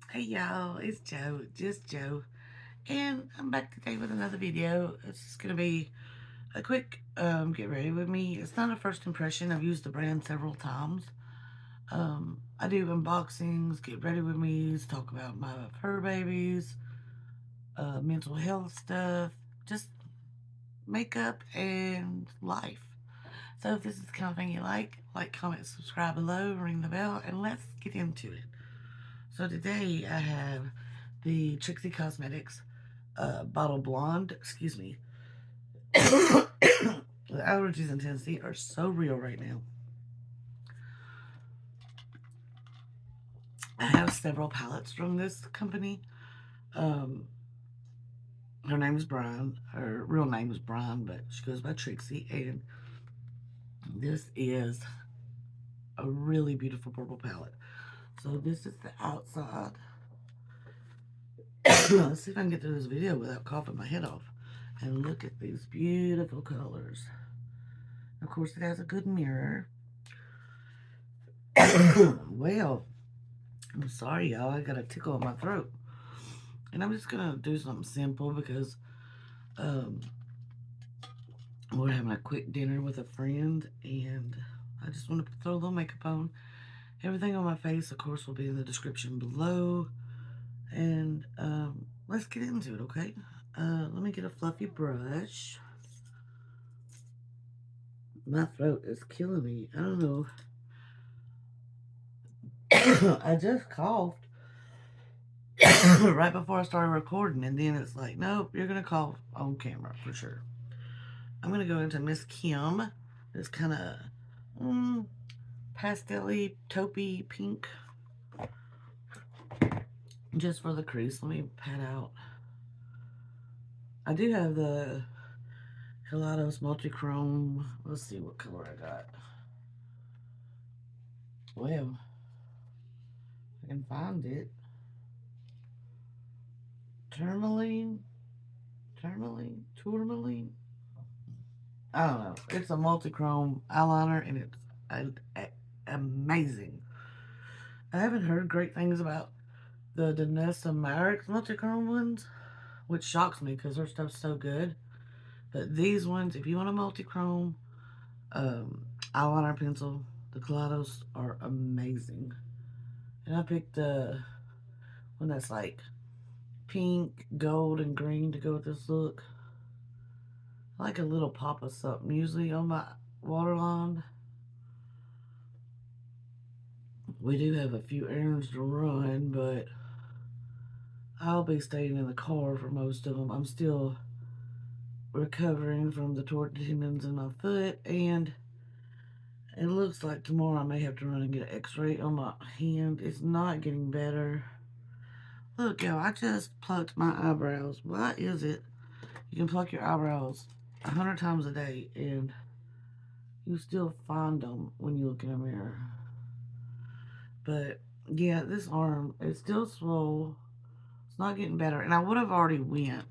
Hey y'all, it's Joe, just Joe, and I'm back today with another video. It's just gonna be a quick get ready with me. It's not a first impression. I've used the brand several times. I do unboxings, get ready with me, talk about my fur babies, mental health stuff, just makeup and life. So if this is the kind of thing you like, comment, subscribe below, ring the bell, and let's get into it. So today I have the Trixie Cosmetics Bottle Blonde. Excuse me. The allergies in Tennessee are so real right now. I have several palettes from this company. Um, her name is Brian. Her real name is Brian, but she goes by Trixie. And this is a really beautiful purple palette. So this is the outside. Let's see if I can get through this video without coughing my head off. And look at these beautiful colors. Of course, it has a good mirror. Well, I'm sorry, y'all. I got a tickle in my throat. And I'm just going to do something simple because we're having a quick dinner with a friend. And I just want to throw a little makeup on. Everything on my face, of course, will be in the description below. And let's get into it, okay? Let me get a fluffy brush. My throat is killing me. I don't know. I just coughed right before I started recording, and then it's like, nope, you're gonna cough on camera for sure. I'm gonna go into Miss Kim, this kind of pastel-y, taupey pink, just for the crease. Let me pat out. I do have the Kaliedos multi-chrome. Let's see what color I got. Well, I can find it. Tourmaline. I don't know. It's a multi-chrome eyeliner, and it's amazing. I haven't heard great things about the Danessa Merrick's multi-chrome ones, which shocks me because their stuff's so good. But these ones, if you want a multi-chrome eyeliner pencil, the Kaliedos are amazing. And I picked one that's like pink, gold, and green to go with this look. I like a little pop of something usually on my waterline. We do have a few errands to run, but I'll be staying in the car for most of them. I'm still recovering from the torn tendons in my foot, and it looks like tomorrow I may have to run and get an x-ray on my hand. It's not getting better. Look, y'all, I just plucked my eyebrows. Why is it you can pluck your eyebrows 100 times a day and you still find them when you look in a mirror? But yeah, this arm is still swole. It's not getting better, and I would have already went,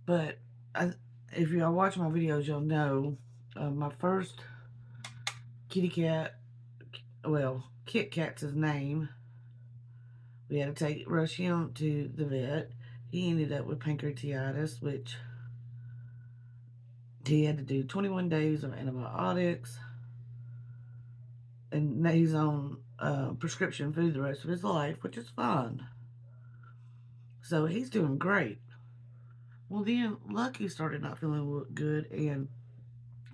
but if y'all watch my videos, you'll know my first kitty cat, well, Kit Kat's his name. We had to rush him to the vet. He ended up with pancreatitis, which he had to do 21 days of antibiotics, and he's on prescription food the rest of his life, which is fine. So he's doing great. Well, then Lucky started not feeling good, and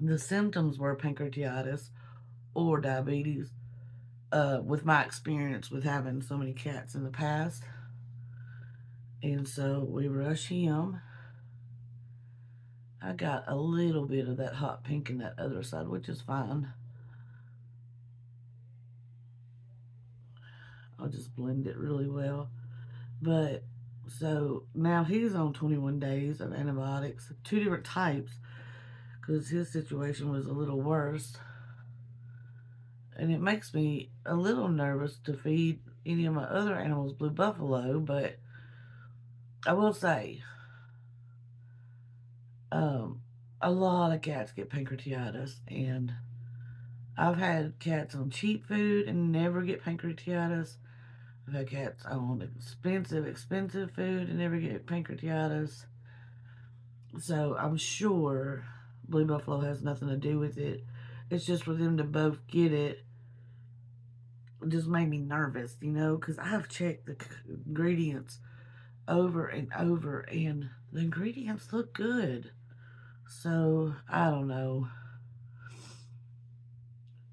the symptoms were pancreatitis or diabetes. With my experience with having so many cats in the past, and so we rushed him. I got a little bit of that hot pink in that other side, which is fine. I'll just blend it really well. But so now he's on 21 days of antibiotics, 2 different types, because his situation was a little worse. And it makes me a little nervous to feed any of my other animals Blue Buffalo, but I will say, a lot of cats get pancreatitis, and I've had cats on cheap food and never get pancreatitis. I've had cats on expensive food and never get pancreatitis. So I'm sure Blue Buffalo has nothing to do with it. It's just for them to both get it. It just made me nervous, because I've checked the ingredients over and over, and the ingredients look good. So I don't know.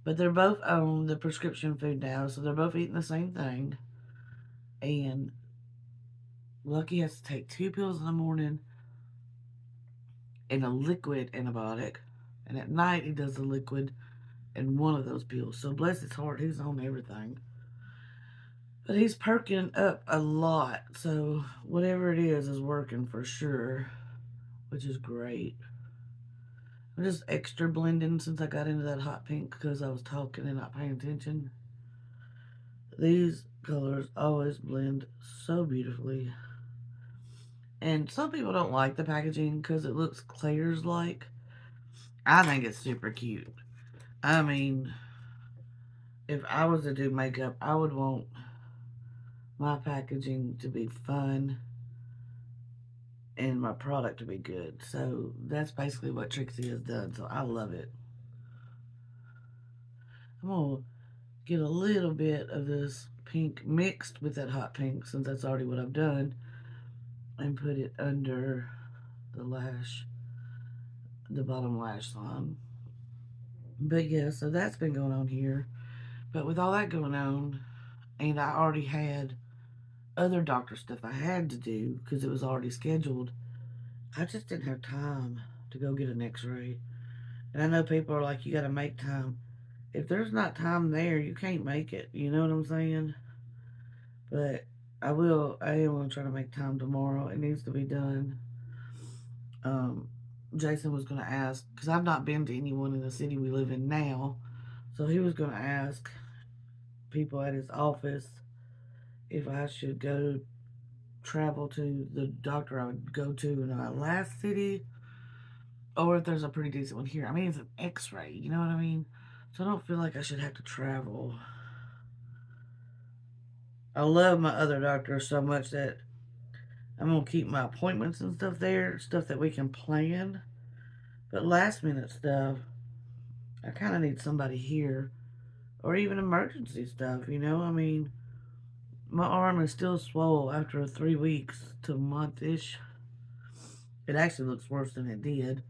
But they're both on the prescription food now, so they're both eating the same thing. And Lucky has to take 2 pills in the morning and a liquid antibiotic. And at night, he does the liquid and one of those pills. So bless his heart, he's on everything. But he's perking up a lot. So whatever it is working for sure, which is great. I'm just extra blending since I got into that hot pink because I was talking and not paying attention. These colors always blend so beautifully. And some people don't like the packaging because it looks Claire's like. I think it's super cute. I mean, if I was to do makeup, I would want my packaging to be fun and my product to be good. So that's basically what Trixie has done. So I love it. I'm going to get a little bit of this pink mixed with that hot pink since that's already what I've done and put it under the bottom lash line. But yeah, so that's been going on here. But with all that going on, and I already had other doctor stuff I had to do because it was already scheduled, I just didn't have time to go get an x-ray. And I know people are like, you got to make time. If there's not time there, you can't make it. You know what I'm saying? But I am going to try to make time tomorrow. It needs to be done. Um, Jason was going to ask, because I've not been to anyone in the city we live in now. So he was going to ask people at his office if I should go travel to the doctor I would go to in my last city, or if there's a pretty decent one here. I mean, it's an x-ray, you know what I mean? So I don't feel like I should have to travel. I love my other doctor so much that I'm going to keep my appointments and stuff there, stuff that we can plan. But last minute stuff, I kind of need somebody here, or even emergency stuff, I mean, my arm is still swole after 3 weeks to a month-ish. It actually looks worse than it did.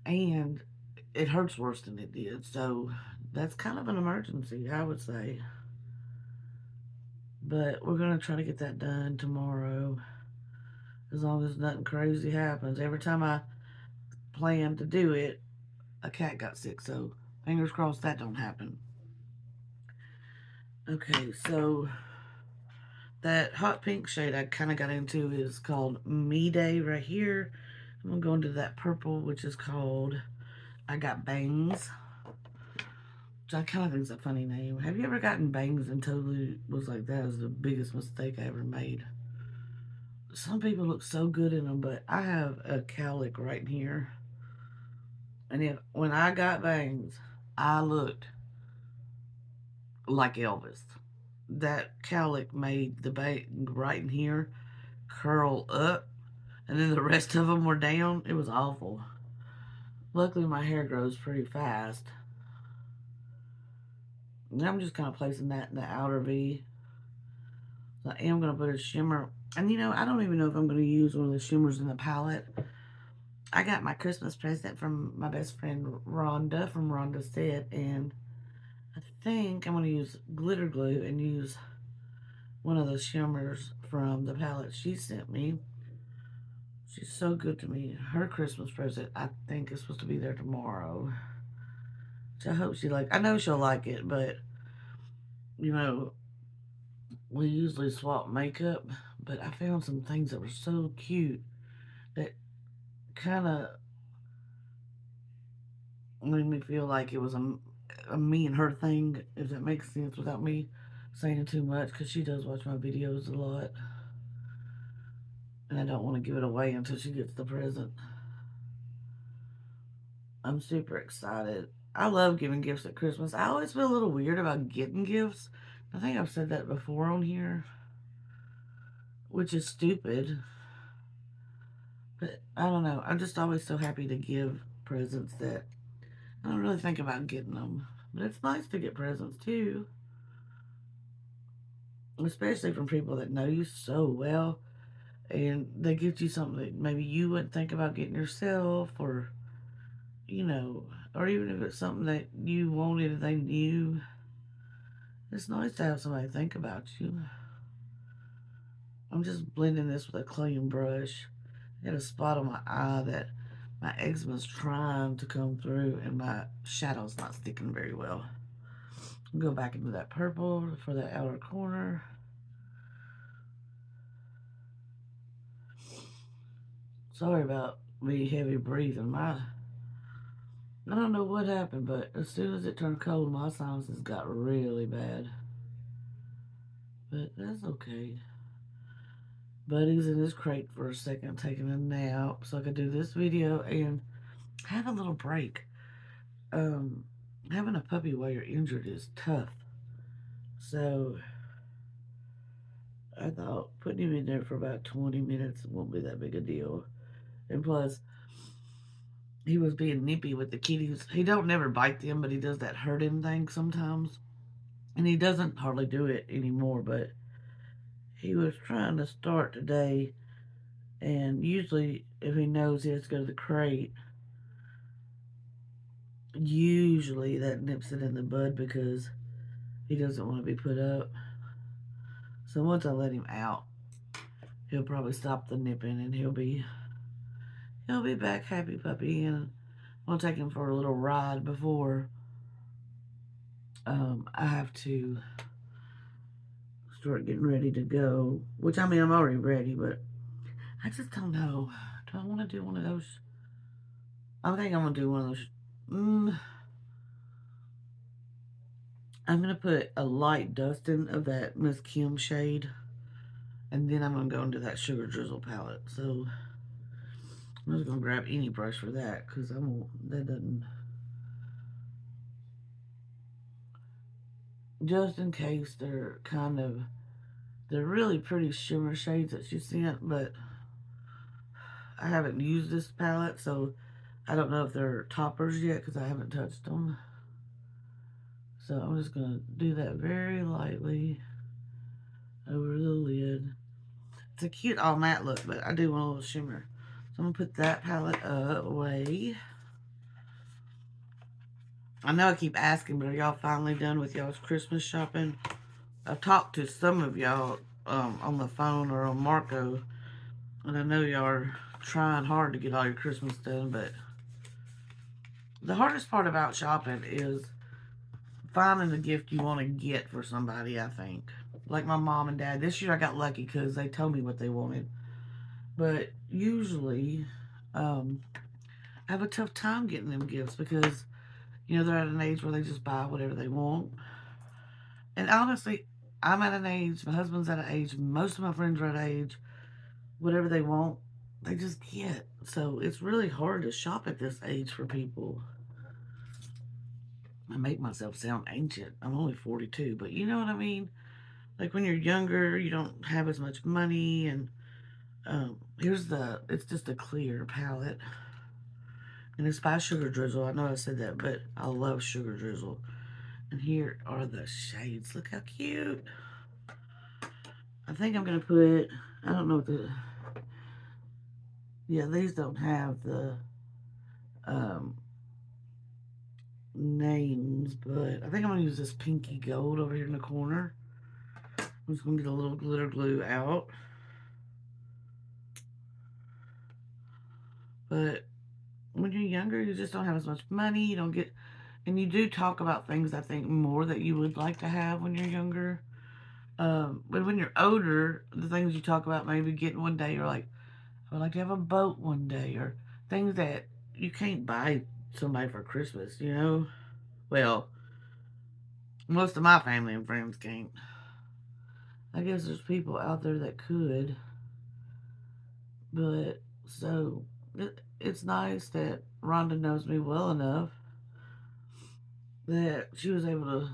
And it hurts worse than it did. So that's kind of an emergency, I would say. But we're going to try to get that done tomorrow. As long as nothing crazy happens. Every time I planned to do it, a cat got sick. So fingers crossed that don't happen. Okay, so that hot pink shade I kind of got into is called Me Day right here. I'm going to go into that purple, which is called I Got Bangs. Which I kind of think is a funny name. Have you ever gotten bangs and totally was like, that was the biggest mistake I ever made? Some people look so good in them, but I have a cowlick right in here. And when I got bangs, I looked like Elvis. That cowlick made the bang right in here curl up, and then the rest of them were down. It was awful. Luckily, my hair grows pretty fast. And I'm just kind of placing that in the outer V. So I am going to put a shimmer. And I don't even know if I'm going to use one of the shimmers in the palette. I got my Christmas present from my best friend Rhonda from Rhonda Set. And I think I'm going to use glitter glue and use one of the shimmers from the palette she sent me. She's so good to me. Her Christmas present, I think, is supposed to be there tomorrow. So I hope she I know she'll like it, but, we usually swap makeup. But I found some things that were so cute that kind of made me feel like it was a me and her thing, if that makes sense, without me saying too much, because she does watch my videos a lot. And I don't want to give it away until she gets the present. I'm super excited. I love giving gifts at Christmas. I always feel a little weird about getting gifts. I think I've said that before on here, which is stupid. But I don't know. I'm just always so happy to give presents that I don't really think about getting them. But it's nice to get presents too, especially from people that know you so well and they get you something that maybe you wouldn't think about getting yourself, or, you know, or even if it's something that you wanted and they knew. It's nice to have somebody think about you. I'm just blending this with a clean brush. I got a spot on my eye that my eczema's trying to come through and my shadow's not sticking very well. I'll go back into that purple for that outer corner. Sorry about me heavy breathing. I don't know what happened, but as soon as it turned cold, my sinuses got really bad. But that's okay. Buddy's in his crate for a second, taking a nap, so I could do this video and have a little break. Having a puppy while you're injured is tough. So I thought putting him in there for about 20 minutes won't be that big a deal. And plus, he was being nippy with the kitties. He don't never bite them, but he does that hurting thing sometimes. And he doesn't hardly do it anymore, but he was trying to start today. And usually, if he knows he has to go to the crate, usually that nips it in the bud because he doesn't want to be put up. So once I let him out, he'll probably stop the nipping and he'll be back happy puppy. And I'll take him for a little ride before I have to start getting ready to go. Which, I mean, I'm already ready, but I just don't know. Do I want to do one of those? I think I'm going to do one of those. I'm going to put a light dusting of that Miss Kim shade. And then I'm going to go into that Sugar Drizzle palette. So I'm just going to grab any brush for that because that doesn't. Just in case they're really pretty shimmer shades that she sent, but I haven't used this palette, so I don't know if they're toppers yet because I haven't touched them. So I'm just going to do that very lightly over the lid. It's a cute all matte look, but I do want a little shimmer. So I'm going to put that palette away. I know I keep asking, but are y'all finally done with y'all's Christmas shopping? I've talked to some of y'all on the phone or on Marco, and I know y'all are trying hard to get all your Christmas done, but the hardest part about shopping is finding the gift you want to get for somebody, I think. Like my mom and dad. This year I got lucky because they told me what they wanted. But usually, I have a tough time getting them gifts because, you know, they're at an age where they just buy whatever they want. And honestly, I'm at an age, my husband's at an age, most of my friends are at an age, whatever they want, they just get. So it's really hard to shop at this age for people. I make myself sound ancient. I'm only 42, but you know what I mean? Like when you're younger, you don't have as much money, and it's just a clear palette. And it's by Sugar Drizzle. I know I said that, but I love Sugar Drizzle. And here are the shades. Look how cute. I think I'm going to put, I don't know what yeah, these don't have the names, but I think I'm going to use this pinky gold over here in the corner. I'm just going to get a little glitter glue out. But when you're younger, you just don't have as much money. You don't get, and you do talk about things, I think, more that you would like to have when you're younger. But when you're older, the things you talk about maybe getting one day, you're like, I would like to have a boat one day, or things that you can't buy somebody for Christmas, you know? Well, most of my family and friends can't. I guess there's people out there that could, but so it's nice that Rhonda knows me well enough that she was able to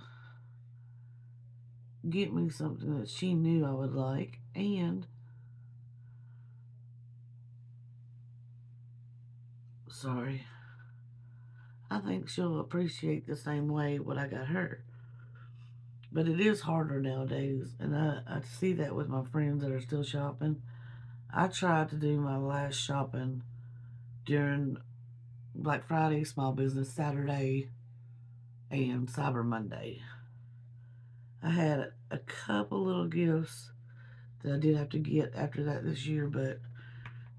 get me something that she knew I would like, and sorry, I think she'll appreciate the same way what I got her. But it is harder nowadays, and I see that with my friends that are still shopping. I tried to do my last shopping during Black Friday, Small Business Saturday, and Cyber Monday. I had a couple little gifts that I did have to get after that this year, but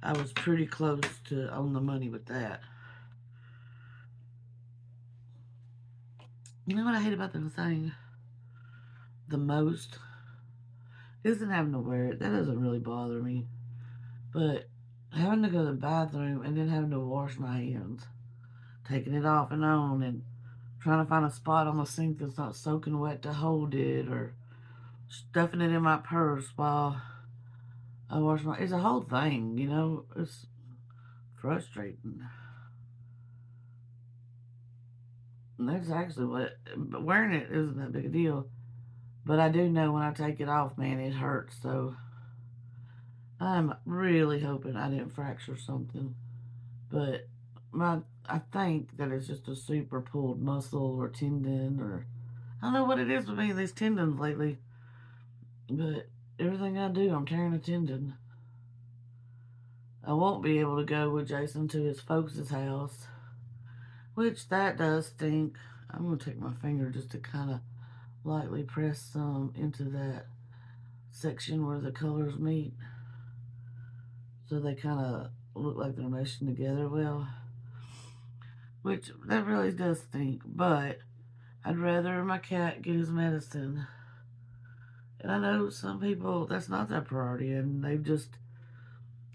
I was pretty close to on the money with that. You know what I hate about them saying the most? Isn't having to wear it. That doesn't really bother me. But having to go to the bathroom and then having to wash my hands, taking it off and on, and trying to find a spot on the sink that's not soaking wet to hold it, or stuffing it in my purse while I wash my. It's a whole thing, you know. It's frustrating. And that's actually what. But wearing it isn't that big a deal. But I do know when I take it off, man, it hurts. So I'm really hoping I didn't fracture something. But I think that it's just a super pulled muscle or tendon, or I don't know what it is with me and these tendons lately. But everything I do, I'm tearing a tendon. I won't be able to go with Jason to his folks' house, which that does stink. I'm gonna take my finger just to kind of lightly press some into that section where the colors meet, so they kind of look like they're meshing together well. Which that really does stink, but I'd rather my cat get his medicine. And I know some people that's not their priority, and they've just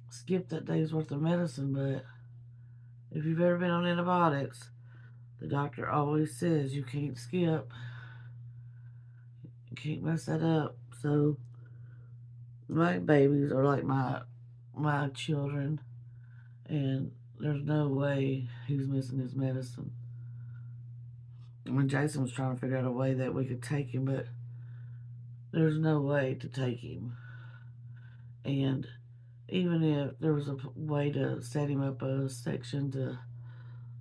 skipped that day's worth of medicine. But if you've ever been on antibiotics, the doctor always says you can't skip, you can't mess that up. So my babies are like my children, and there's no way he's missing his medicine. When Jason was trying to figure out a way that we could take him, but there's no way to take him. And even if there was a way to set him up a section to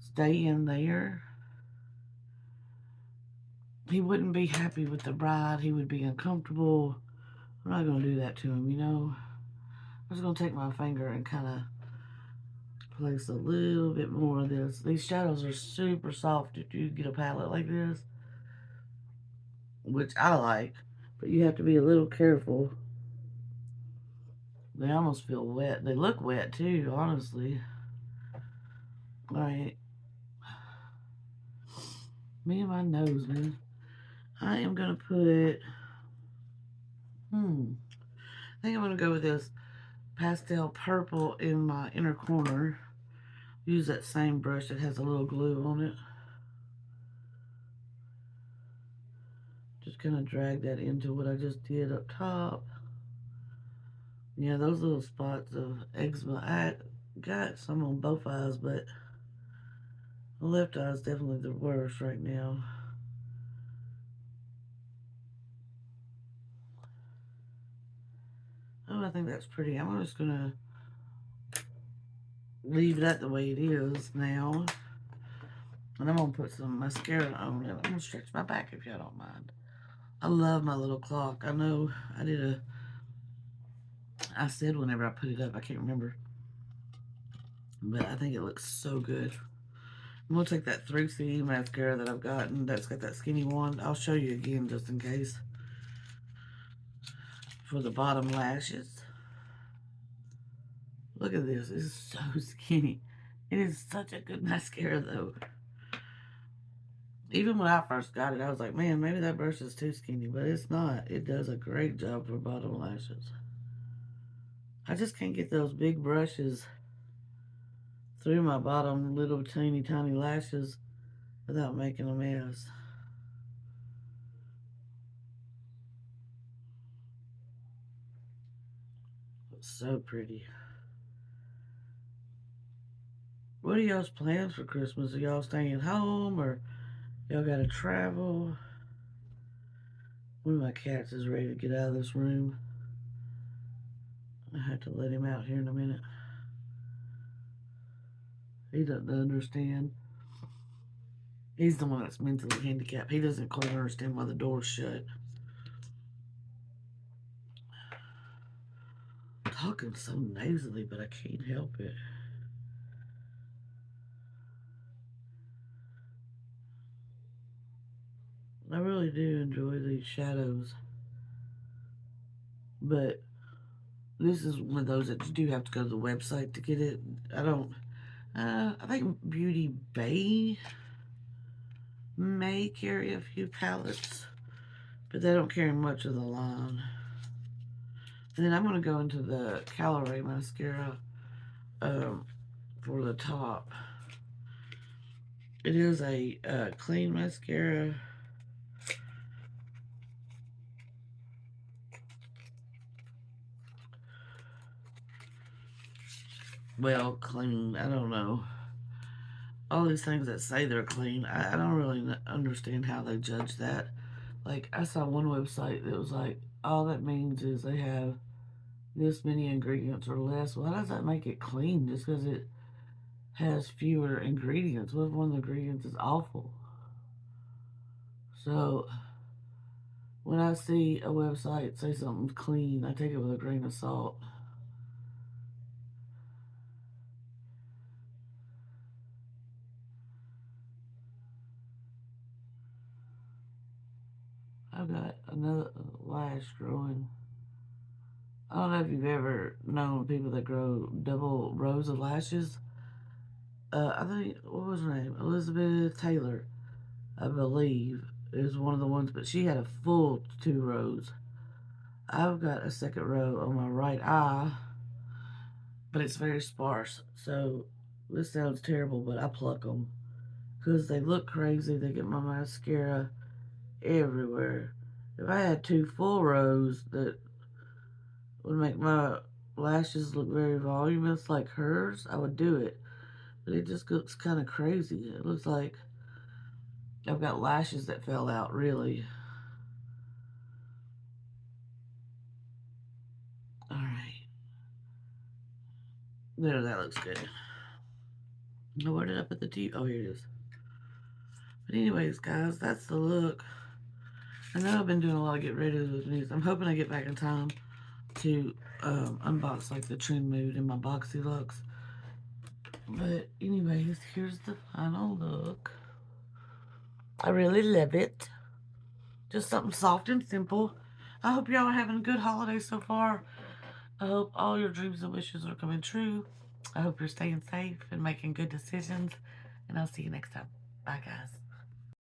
stay in there, he wouldn't be happy with the bride. He would be uncomfortable. I'm not going to do that to him, you know. I'm just going to take my finger and kind of place a little bit more of this. These shadows are super soft if you get a palette like this, which I like, but you have to be a little careful. They almost feel wet. They look wet too, honestly. Alright. Me and my nose, man. I am going to put, I think I'm going to go with this pastel purple in my inner corner. Use that same brush that has a little glue on it. Just kind of drag that into what I just did up top. Yeah, those little spots of eczema, I got some on both eyes, but the left eye is definitely the worst right now. Oh, I think that's pretty. I'm just going to leave that the way it is now. And I'm going to put some mascara on it. I'm going to stretch my back if y'all don't mind. I love my little clock. I know I said whenever I put it up, I can't remember. But I think it looks so good. I'm going to take that Trixie mascara that I've gotten that's got that skinny wand. I'll show you again just in case. For the bottom lashes. Look at this. It's so skinny. It is such a good mascara though. Even when I first got it, I was like, man, maybe that brush is too skinny. But it's not. It does a great job for bottom lashes. I just can't get those big brushes through my bottom little teeny tiny lashes without making a mess. It's so pretty. What are y'all's plans for Christmas? Are y'all staying home or Y'all gotta travel. One of my cats is ready to get out of this room. I have to let him out here in a minute. He doesn't understand. He's the one that's mentally handicapped. He doesn't quite understand why the door's shut. I'm talking so nasally, but I can't help it. I really do enjoy these shadows. But this is one of those that you do have to go to the website to get it. I think Beauty Bay may carry a few palettes, but they don't carry much of the line. And then I'm going to go into the Calorie mascara for the top. It is a clean mascara. Well, clean, I don't know. All these things that say they're clean, I don't really understand how they judge that. Like, I saw one website that was like, all that means is they have this many ingredients or less. Well, how does that make it clean just because it has fewer ingredients? What if one of the ingredients is awful? So, when I see a website say something's clean, I take it with a grain of salt. I've got another lash growing. I don't know if you've ever known people that grow double rows of lashes. I think, what was her name? Elizabeth Taylor, I believe, is one of the ones, but she had a full 2 rows. I've got a second row on my right eye, but it's very sparse. So this sounds terrible, but I pluck them because they look crazy. They get my mascara everywhere. If I had 2 full rows that would make my lashes look very voluminous like hers, I would do it. But it just looks kind of crazy. It looks like I've got lashes that fell out, really. Alright. There, that looks good. Now, where did I put the tea? Oh, here it is. But anyways, guys, that's the look. I know I've been doing a lot of get ready with these. I'm hoping I get back in time to unbox like the Trend Mood and my Boxy looks. But anyways, here's the final look. I really love it. Just something soft and simple. I hope y'all are having a good holiday so far. I hope all your dreams and wishes are coming true. I hope you're staying safe and making good decisions. And I'll see you next time. Bye, guys.